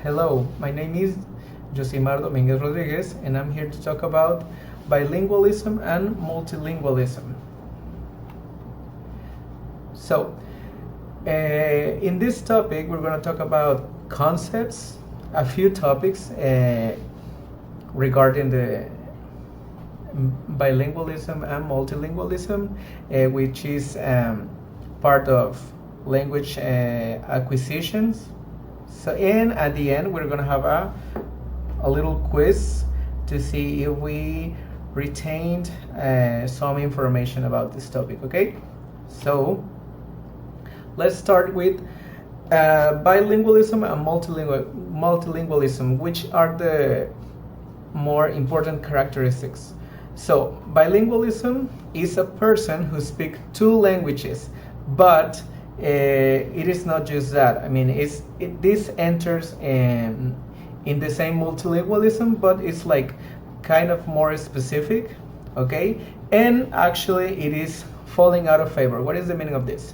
Hello, my name is Josimar Rodríguez, and I'm here to talk about bilingualism and multilingualism. So, in this topic, we're going to talk about concepts, a few topics regarding the bilingualism and multilingualism, which is part of language acquisitions. So, and at the end, we're going to have a little quiz to see if we retained some information about this topic, okay? So, let's start with bilingualism and multilingualism, which are the more important characteristics. So, bilingualism is a person who speaks two languages, but it is not just that. I mean, this enters in the same multilingualism, but it's like kind of more specific, okay? And actually, it is falling out of favor. What is the meaning of this?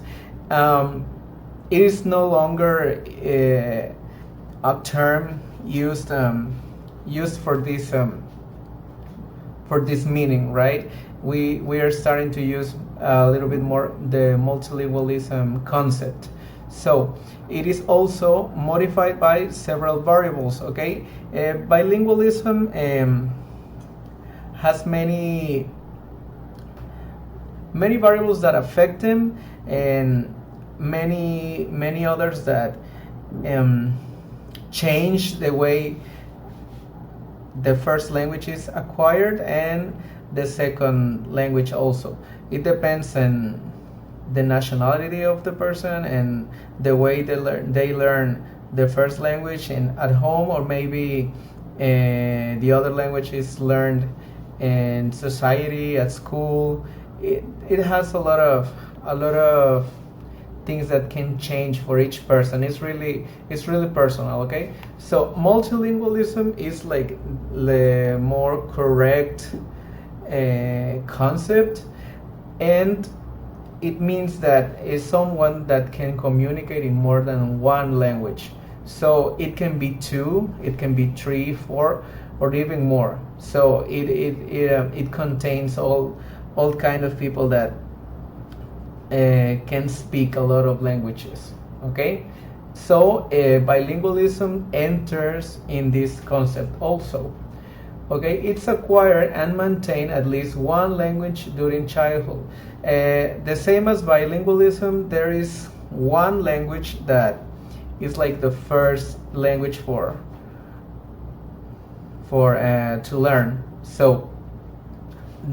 It is no longer a term used for this meaning, right? We are starting to use a little bit more the multilingualism concept. So it is also modified by several variables, okay? Bilingualism has many variables that affect them, and many others that change the way the first language is acquired and the second language also. It depends on the nationality of the person and the way they learn the first language at home, or maybe the other language is learned in society, at school. It has a lot of things that can change for each person. It's really personal, okay? So multilingualism is like the more correct concept, and it means that is someone that can communicate in more than one language. So it can be two, it can be three, four, or even more. So it contains all kind of people that can speak a lot of languages, okay? So bilingualism enters in this concept also, okay? It's acquired and maintain at least one language during childhood. The same as bilingualism, there is one language that is like the first language for to learn. So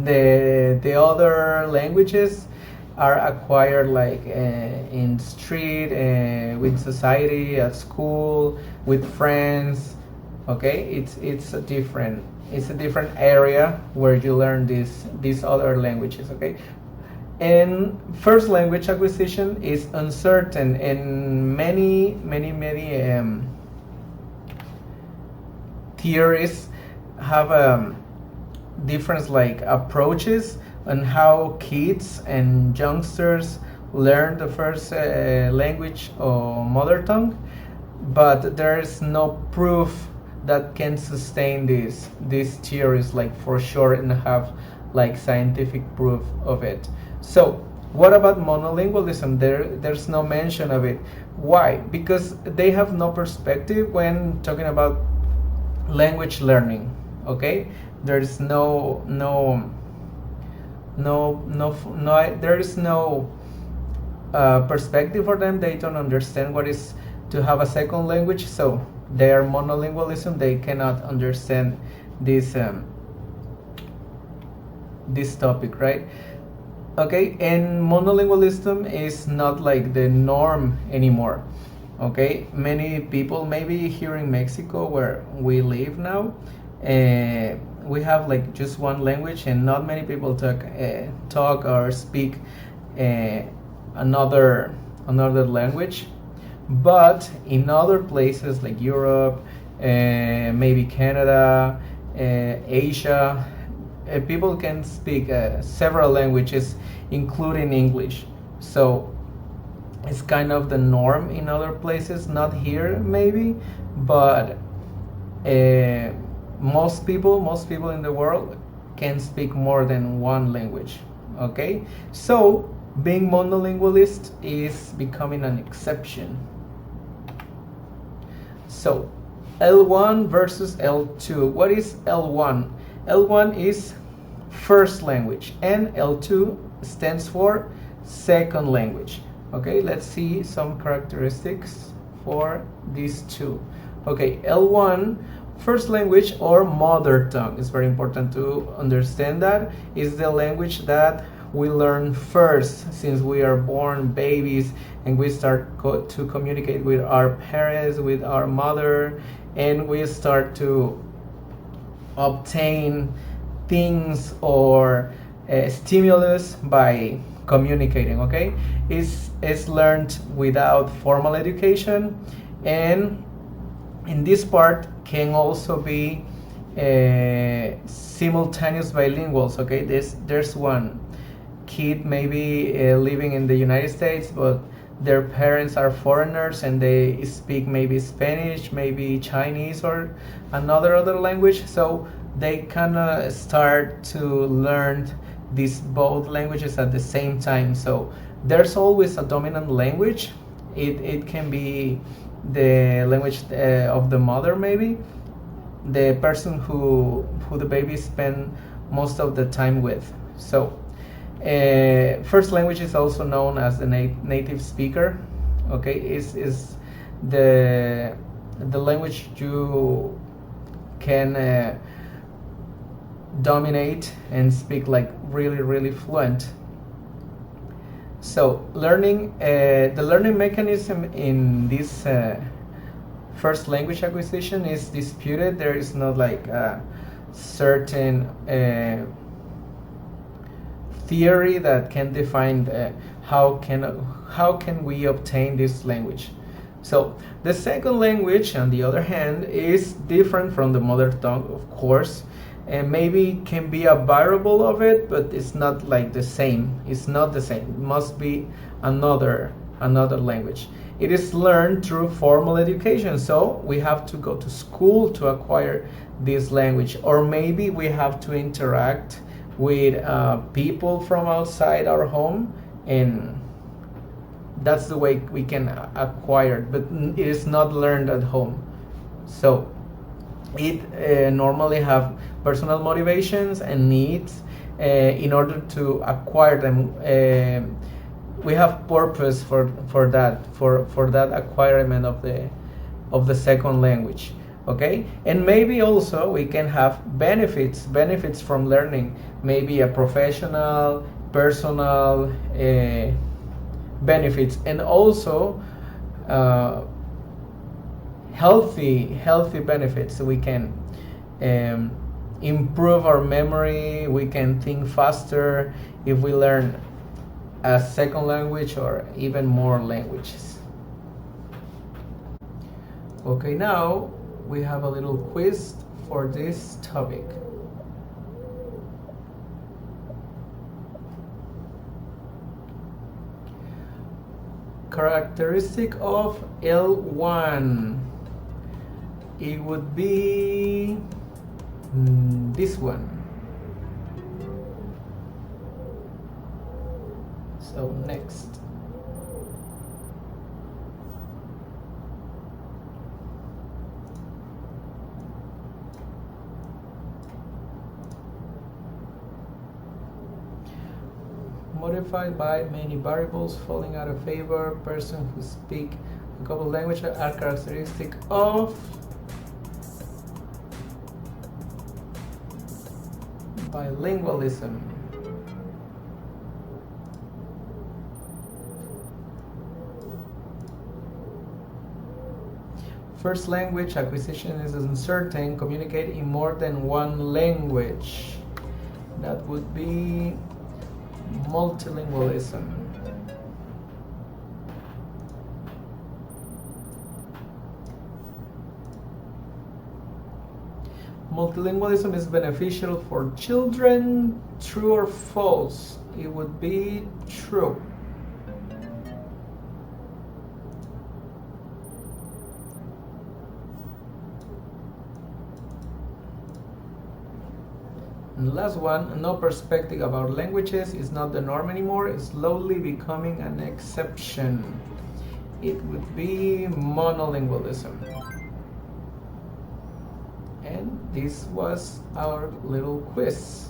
the other languages are acquired like in street, with society, at school, with friends, okay? It's a different area where you learn these other languages, okay? And first language acquisition is uncertain, and many theories have different like approaches on how kids and youngsters learn the first language or mother tongue, but there is no proof that can sustain these theories like for sure and have like scientific proof of it. So what about monolingualism? There's no mention of it. Why? Because they have no perspective when talking about language learning, okay? There's there is no perspective for them. They don't understand what is to have a second language, so they are monolingualism. They cannot understand this topic, right? Okay, and monolingualism is not like the norm anymore, okay? Many people, maybe here in Mexico where we live now, we have like just one language, and not many people talk or speak another language. But in other places like Europe, maybe Canada, Asia, people can speak several languages, including English. So It's kind of the norm in other places, not here maybe, but most people in the world can speak more than one language. Okay, so being monolingualist is becoming an exception. So L1 versus L2. What is L1? L1 is first language and L2 stands for second language. Okay, let's see some characteristics for these two. Okay, L1, first language or mother tongue. It's very important to understand that is the language that we learn first since we are born babies, and we start to communicate with our parents, with our mother, and we start to obtain things or stimulus by communicating. Okay, it's learned without formal education, and in this part can also be simultaneous bilinguals. Okay, there's one kid maybe living in the United States, but their parents are foreigners and they speak maybe Spanish, maybe Chinese, or other language, so they kind of start to learn these both languages at the same time. So there's always a dominant language. It can be the language of the mother, maybe the person who the baby spend most of the time with. So first language is also known as the native speaker. Okay, is the language you can dominate and speak like really fluent. So learning, the learning mechanism in this first language acquisition is disputed. There is not like a certain theory that can define how can we obtain this language. So the second language, on the other hand, is different from the mother tongue, of course, and maybe can be a variable of it, but it's not like the same. It's not the same. It must be another language. It is learned through formal education, so we have to go to school to acquire this language, or maybe we have to interact with people from outside our home, and that's the way we can acquire it, but it is not learned at home. So it normally have personal motivations and needs in order to acquire them. We have purpose for that acquirement of the second language. Okay, and maybe also we can have benefits from learning, maybe a professional, personal benefits, and also healthy benefits. So we can improve our memory, we can think faster if we learn a second language or even more languages. Okay, now we have a little quiz for this topic. Characteristic of L1. It would be this one. So next. Modified by many variables, falling out of favor. Person who speak a couple languages are characteristic of bilingualism. First language acquisition is uncertain. Communicate in more than one language. That would be multilingualism. Multilingualism is beneficial for children. True or false? It would be true. And the last one, no perspective about languages is not the norm anymore, it's slowly becoming an exception. It would be monolingualism. And this was our little quiz.